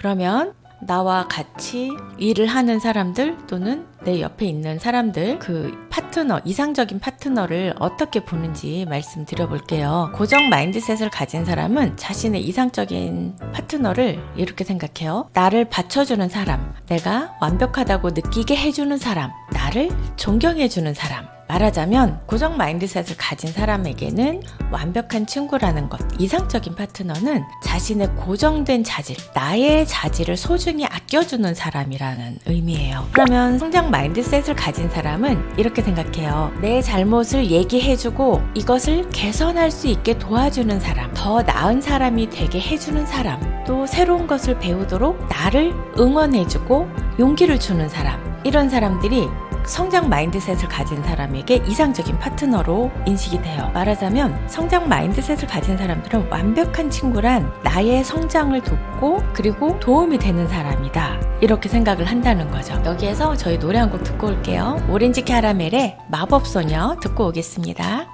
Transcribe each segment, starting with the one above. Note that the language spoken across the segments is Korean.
그러면 나와 같이 일을 하는 사람들 또는 내 옆에 있는 사람들, 그 파트너, 이상적인 파트너를 어떻게 보는지 말씀드려 볼게요. 고정 마인드셋을 가진 사람은 자신의 이상적인 파트너를 이렇게 생각해요. 나를 받쳐주는 사람, 내가 완벽하다고 느끼게 해주는 사람, 나를 존경해주는 사람. 말하자면 고정 마인드셋을 가진 사람에게는 완벽한 친구라는 것, 이상적인 파트너는 자신의 고정된 자질, 나의 자질을 소중히 아껴주는 사람이라는 의미예요. 그러면 성장 마인드셋을 가진 사람은 이렇게 생각해요. 내 잘못을 얘기해주고 이것을 개선할 수 있게 도와주는 사람, 더 나은 사람이 되게 해주는 사람, 또 새로운 것을 배우도록 나를 응원해주고 용기를 주는 사람, 이런 사람들이 성장 마인드셋을 가진 사람에게 이상적인 파트너로 인식이 돼요. 말하자면 성장 마인드셋을 가진 사람들은 완벽한 친구란 나의 성장을 돕고 그리고 도움이 되는 사람이다, 이렇게 생각을 한다는 거죠. 여기에서 저희 노래 한 곡 듣고 올게요. 오렌지 캐러멜의 마법소녀 듣고 오겠습니다.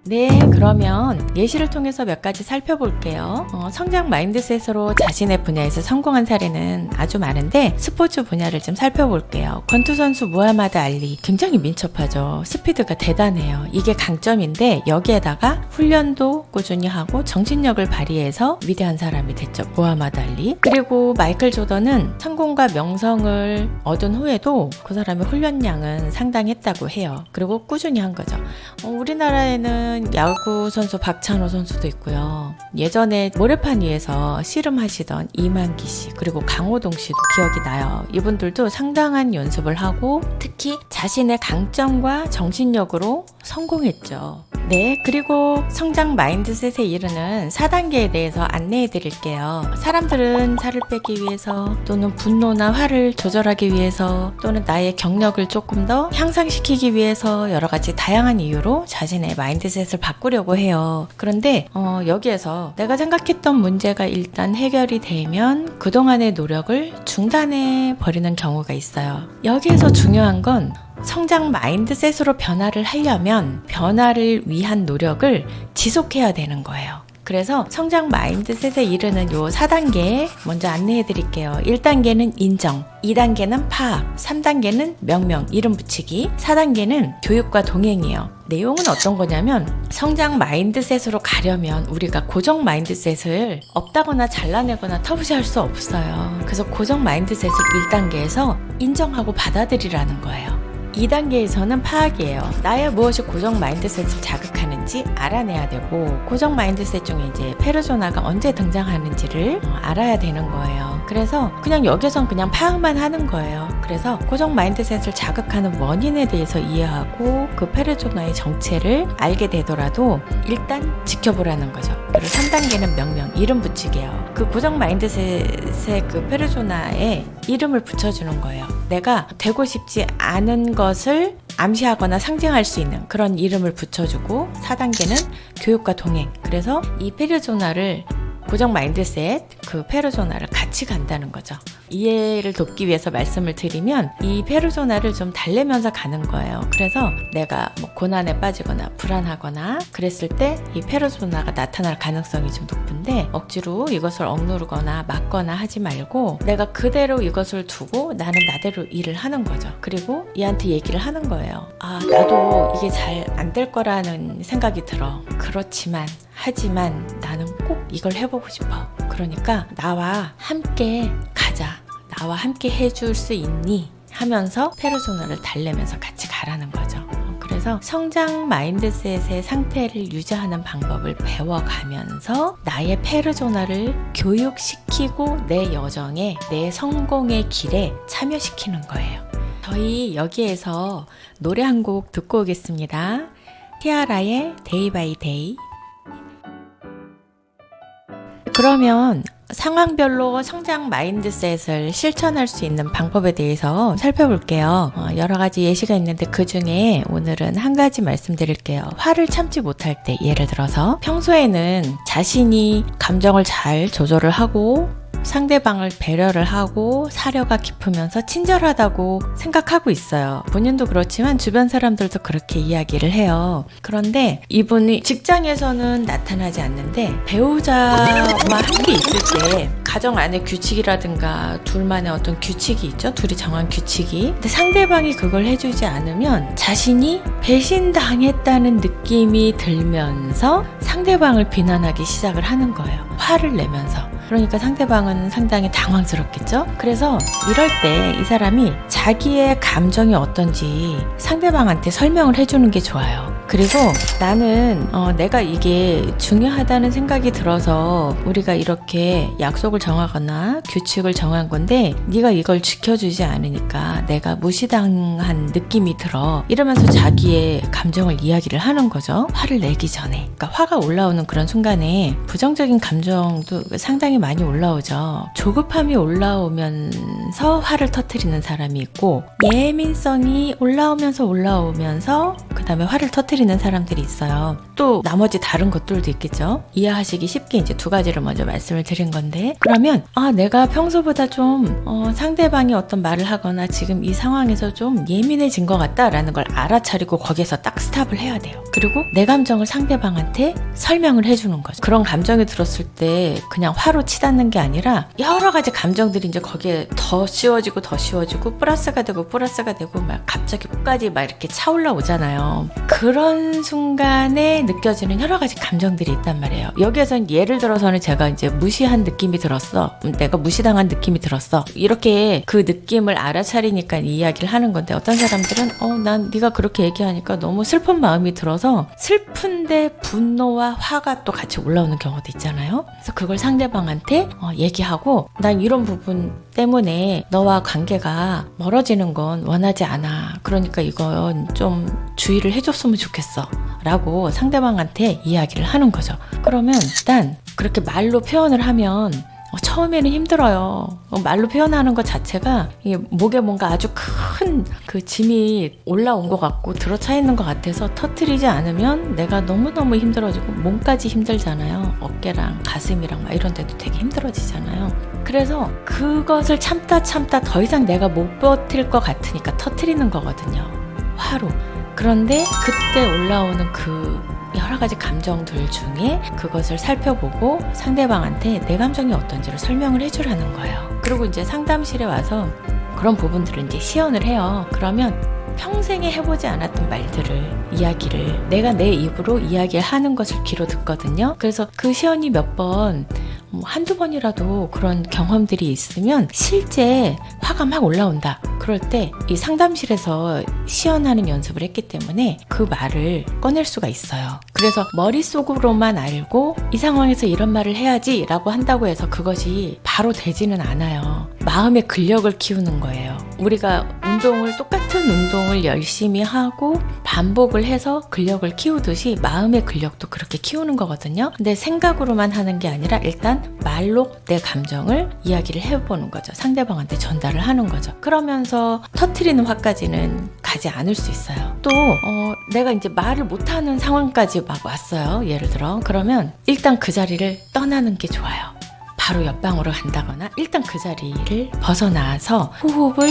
네, 그러면 예시를 통해서 몇 가지 살펴볼게요. 성장 마인드셋으로 자신의 분야에서 성공한 사례는 아주 많은데 스포츠 분야를 좀 살펴볼게요. 권투 선수 무하마드 알리, 굉장히 민첩하죠. 스피드가 대단해요. 이게 강점인데 여기에다가 훈련도 꾸준히 하고 정신력을 발휘해서 위대한 사람이 됐죠. 무하마드 알리. 그리고 마이클 조던은 성공과 명성을 얻은 후에도 그 사람의 훈련량은 상당했다고 해요. 그리고 꾸준히 한 거죠. 우리나라에는 야구 선수 박찬호 선수도 있고요. 예전에 모래판 위에서 씨름하시던 이만기 씨, 그리고 강호동 씨도 기억이 나요. 이분들도 상당한 연습을 하고 특히 자신의 강점과 정신력으로 성공했죠. 네, 그리고 성장 마인드셋에 이르는 4단계에 대해서 안내해 드릴게요. 사람들은 살을 빼기 위해서 또는 분노나 화를 조절하기 위해서 또는 나의 경력을 조금 더 향상시키기 위해서 여러 가지 다양한 이유로 자신의 마인드셋을 바꾸려고 해요. 그런데 여기에서 내가 생각했던 문제가 일단 해결이 되면 그동안의 노력을 중단해 버리는 경우가 있어요. 여기에서 중요한 건 성장 마인드셋으로 변화를 하려면 변화를 위한 노력을 지속해야 되는 거예요. 그래서 성장 마인드셋에 이르는 요 4단계 먼저 안내해 드릴게요. 1단계는 인정, 2단계는 파악, 3단계는 명명, 이름 붙이기, 4단계는 교육과 동행이에요. 내용은 어떤 거냐면 성장 마인드셋으로 가려면 우리가 고정 마인드셋을 없다거나 잘라내거나 터부시할 수 없어요. 그래서 고정 마인드셋을 1단계에서 인정하고 받아들이라는 거예요. 2단계에서는 파악이에요. 나의 무엇이 고정 마인드셋을 자극하는지 알아내야 되고 고정 마인드셋 중에 이제 페르소나가 언제 등장하는지를 알아야 되는 거예요. 그래서 그냥 여기선 그냥 파악만 하는 거예요. 그래서 고정 마인드셋을 자극하는 원인에 대해서 이해하고 그 페르소나의 정체를 알게 되더라도 일단 지켜보라는 거죠. 그리고 3단계는 명명, 이름 붙이기예요. 그 고정 마인드셋의 그 페르소나에 이름을 붙여주는 거예요. 내가 되고 싶지 않은 것을 암시하거나 상징할 수 있는 그런 이름을 붙여주고 4단계는 교육과 동행. 그래서 이 페르소나를 고정 마인드셋, 그 페르소나를 같이 간다는 거죠. 이해를 돕기 위해서 말씀을 드리면 이 페르소나를 좀 달래면서 가는 거예요. 그래서 내가 뭐 고난에 빠지거나 불안하거나 그랬을 때 이 페르소나가 나타날 가능성이 좀 높은데 억지로 이것을 억누르거나 막거나 하지 말고 내가 그대로 이것을 두고 나는 나대로 일을 하는 거죠. 그리고 얘한테 얘기를 하는 거예요. 나도 이게 잘 안 될 거라는 생각이 들어. 하지만 나는 꼭 이걸 해보고 싶어. 그러니까 나와 함께 가자. 나와 함께 해줄 수 있니? 하면서 페르소나를 달래면서 같이 가라는 거죠. 그래서 성장 마인드셋의 상태를 유지하는 방법을 배워가면서 나의 페르소나를 교육시키고 내 여정에, 내 성공의 길에 참여시키는 거예요. 저희 여기에서 노래 한 곡 듣고 오겠습니다. 티아라의 데이 바이 데이. 그러면 상황별로 성장 마인드셋을 실천할 수 있는 방법에 대해서 살펴볼게요. 여러 가지 예시가 있는데 그 중에 오늘은 한 가지 말씀드릴게요. 화를 참지 못할 때, 예를 들어서 평소에는 자신이 감정을 잘 조절을 하고 상대방을 배려를 하고 사려가 깊으면서 친절하다고 생각하고 있어요. 본인도 그렇지만 주변 사람들도 그렇게 이야기를 해요. 그런데 이분이 직장에서는 나타나지 않는데 배우자와 함께 있을 때 가정 안에 규칙이라든가 둘만의 어떤 규칙이 있죠. 둘이 정한 규칙이. 근데 상대방이 그걸 해주지 않으면 자신이 배신당했다는 느낌이 들면서 상대방을 비난하기 시작을 하는 거예요. 화를 내면서. 그러니까 상대방은 상당히 당황스럽겠죠? 그래서 이럴 때 이 사람이 자기의 감정이 어떤지 상대방한테 설명을 해주는 게 좋아요. 그리고 나는 내가 이게 중요하다는 생각이 들어서 우리가 이렇게 약속을 정하거나 규칙을 정한 건데 네가 이걸 지켜주지 않으니까 내가 무시당한 느낌이 들어. 이러면서 자기의 감정을 이야기를 하는 거죠. 화를 내기 전에. 그러니까 화가 올라오는 그런 순간에 부정적인 감정도 상당히 많이 올라오죠. 조급함이 올라오면서 화를 터뜨리는 사람이 있고 예민성이 올라오면서 그 다음에 화를 터뜨리는 사람들이 있어요. 또 나머지 다른 것들도 있겠죠. 이해하시기 쉽게 이제 두 가지를 먼저 말씀을 드린 건데 그러면 내가 평소보다 좀 상대방이 어떤 말을 하거나 지금 이 상황에서 좀 예민해진 것 같다라는 걸 알아차리고 거기에서 딱 스탑을 해야 돼요. 그리고 내 감정을 상대방한테 설명을 해주는 거죠. 그런 감정이 들었을 때 그냥 화로 치닫는 게 아니라 여러 가지 감정들이 이제 거기에 더 씌워지고 플러스가 되고 막 갑자기 끝까지 막 이렇게 차올라 오잖아요. 그런 순간에 느껴지는 여러 가지 감정들이 있단 말이에요. 여기에서는 예를 들어서는 제가 이제 무시한 느낌이 들었어. 내가 무시당한 느낌이 들었어. 이렇게 그 느낌을 알아차리니까 이야기를 하는 건데 어떤 사람들은 난 네가 그렇게 얘기하니까 너무 슬픈 마음이 들어서 슬픈데 분노와 화가 또 같이 올라오는 경우도 있잖아요. 그래서 그걸 상대방한테 얘기하고 난 이런 부분 때문에 너와 관계가 멀어지는 건 원하지 않아. 그러니까 이건 좀 주의를 해줬으면 좋겠어. 라고 상대방한테 이야기를 하는 거죠. 그러면 일단 그렇게 말로 표현을 하면 처음에는 힘들어요. 말로 표현하는 것 자체가 이게 목에 뭔가 아주 큰 그 짐이 올라온 것 같고 들어차 있는 것 같아서 터뜨리지 않으면 내가 너무너무 힘들어지고 몸까지 힘들잖아요. 어깨랑 가슴이랑 막 이런 데도 되게 힘들어지잖아요. 그래서 그것을 참다 더 이상 내가 못 버틸 것 같으니까 터뜨리는 거거든요. 화로. 그런데 그때 올라오는 그 여러 가지 감정들 중에 그것을 살펴보고 상대방한테 내 감정이 어떤지를 설명을 해주라는 거예요. 그리고 이제 상담실에 와서 그런 부분들을 이제 시연을 해요. 그러면 평생에 해보지 않았던 말들을 이야기를 내가 내 입으로 이야기하는 것을 귀로 듣거든요. 그래서 그 시연이 몇 번 한두 번이라도 그런 경험들이 있으면 실제 화가 막 올라온다. 그럴 때 이 상담실에서 시연하는 연습을 했기 때문에 그 말을 꺼낼 수가 있어요. 그래서 머릿속으로만 알고 이 상황에서 이런 말을 해야지 라고 한다고 해서 그것이 바로 되지는 않아요. 마음의 근력을 키우는 거예요. 우리가 똑같은 운동을 열심히 하고 반복을 해서 근력을 키우듯이 마음의 근력도 그렇게 키우는 거거든요. 근데 생각으로만 하는 게 아니라 일단 말로 내 감정을 이야기를 해보는 거죠. 상대방한테 전달을 하는 거죠. 그러면서 터트리는 화까지는 가지 않을 수 있어요. 또 내가 이제 말을 못하는 상황까지 막 왔어요. 예를 들어 그러면 일단 그 자리를 떠나는 게 좋아요. 바로 옆방으로 간다거나 일단 그 자리를 벗어나서 호흡을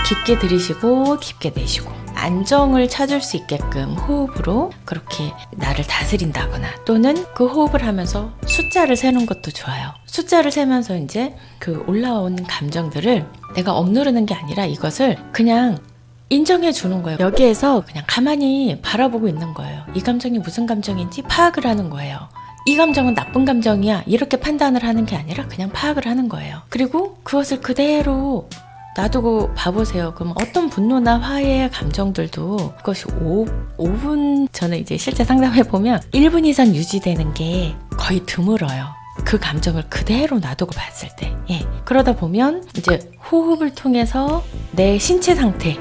깊게 들이쉬고 깊게 내쉬고 안정을 찾을 수 있게끔 호흡으로 그렇게 나를 다스린다거나 또는 그 호흡을 하면서 숫자를 세는 것도 좋아요. 숫자를 세면서 이제 그 올라오는 감정들을 내가 억누르는 게 아니라 이것을 그냥 인정해 주는 거예요. 여기에서 그냥 가만히 바라보고 있는 거예요. 이 감정이 무슨 감정인지 파악을 하는 거예요. 이 감정은 나쁜 감정이야 이렇게 판단을 하는 게 아니라 그냥 파악을 하는 거예요. 그리고 그것을 그대로 놔두고 봐보세요. 그럼 어떤 분노나 화해의 감정들도 그것이 5분 저는 이제 실제 상담해보면 1분 이상 유지되는 게 거의 드물어요. 그 감정을 그대로 놔두고 봤을 때. 그러다 보면 이제 호흡을 통해서 내 신체 상태,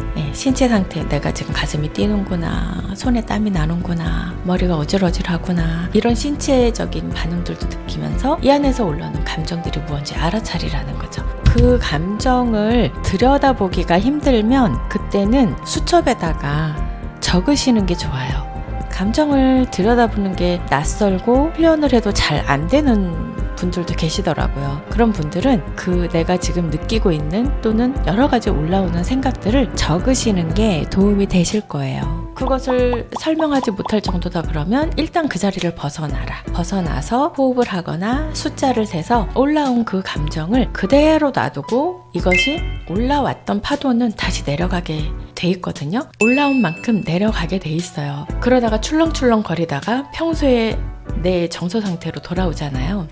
내가 지금 가슴이 뛰는구나, 손에 땀이 나는구나, 머리가 어질어질하구나 이런 신체적인 반응들도 느끼면서 이 안에서 올라오는 감정들이 무엇인지 알아차리라는 거죠. 그 감정을 들여다보기가 힘들면 그때는 수첩에다가 적으시는 게 좋아요. 감정을 들여다보는 게 낯설고 표현을 해도 잘 안 되는 분들도 계시더라고요. 그런 분들은 그 내가 지금 느끼고 있는 또는 여러 가지 올라오는 생각들을 적으시는 게 도움이 되실 거예요. 그것을 설명하지 못할 정도다 그러면 일단 그 자리를 벗어나라. 벗어나서 호흡을 하거나 숫자를 세서 올라온 그 감정을 그대로 놔두고 이것이 올라왔던 파도는 다시 내려가게 돼 있거든요. 올라온 만큼 내려가게 돼 있어요. 그러다가 출렁출렁 거리다가 평소에 내 정서 상태로 돌아오잖아요.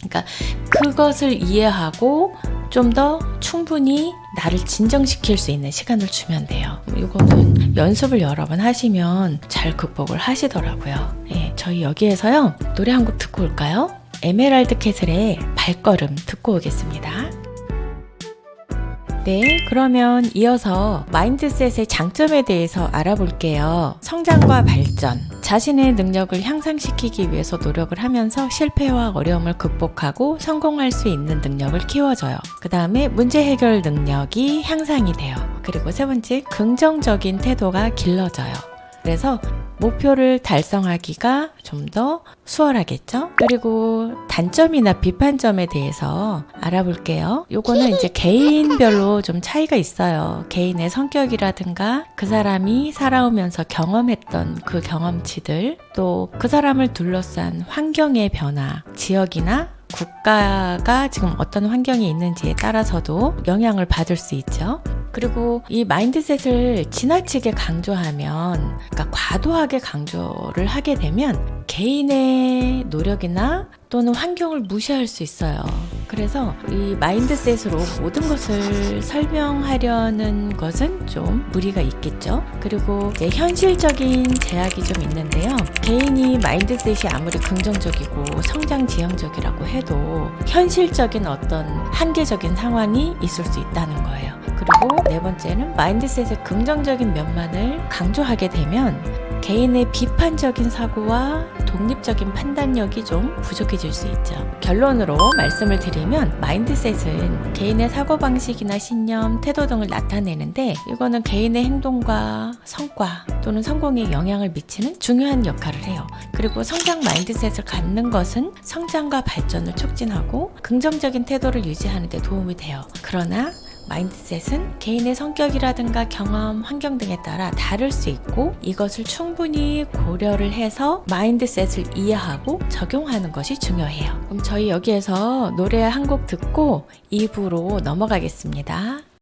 그러니까 그것을 이해하고 좀 더 충분히 나를 진정시킬 수 있는 시간을 주면 돼요. 이거는 연습을 여러 번 하시면 잘 극복을 하시더라고요. 예, 저희 여기에서요 노래 한 곡 듣고 올까요? 에메랄드 캐슬의 발걸음 듣고 오겠습니다. 네, 그러면 이어서 마인드셋의 장점에 대해서 알아볼게요. 성장과 발전, 자신의 능력을 향상시키기 위해서 노력을 하면서 실패와 어려움을 극복하고 성공할 수 있는 능력을 키워줘요. 그 다음에 문제 해결 능력이 향상이 돼요. 그리고 세 번째, 긍정적인 태도가 길러져요. 그래서 목표를 달성하기가 좀 더 수월하겠죠? 그리고 단점이나 비판점에 대해서 알아볼게요. 요거는 이제 개인별로 좀 차이가 있어요. 개인의 성격이라든가 그 사람이 살아오면서 경험했던 그 경험치들, 또 그 사람을 둘러싼 환경의 변화, 지역이나 국가가 지금 어떤 환경에 있는지에 따라서도 영향을 받을 수 있죠. 그리고 이 마인드셋을 지나치게 강조하면, 그러니까 과도하게 강조를 하게 되면 개인의 노력이나 또는 환경을 무시할 수 있어요. 그래서 이 마인드셋으로 모든 것을 설명하려는 것은 좀 무리가 있겠죠. 그리고 이제 현실적인 제약이 좀 있는데요. 개인이 마인드셋이 아무리 긍정적이고 성장 지향적이라고 해도 현실적인 어떤 한계적인 상황이 있을 수 있다는 거예요. 그리고 네 번째는 마인드셋의 긍정적인 면만을 강조하게 되면 개인의 비판적인 사고와 독립적인 판단력이 좀 부족해질 수 있죠. 결론으로 말씀을 드리면 마인드셋은 개인의 사고방식이나 신념, 태도 등을 나타내는데 이거는 개인의 행동과 성과 또는 성공에 영향을 미치는 중요한 역할을 해요. 그리고 성장 마인드셋을 갖는 것은 성장과 발전을 촉진하고 긍정적인 태도를 유지하는 데 도움이 돼요. 그러나 마인드셋은 개인의 성격이라든가 경험, 환경 등에 따라 다를 수 있고 이것을 충분히 고려를 해서 마인드셋을 이해하고 적용하는 것이 중요해요. 그럼 저희 여기에서 노래 한 곡 듣고 2부로 넘어가겠습니다.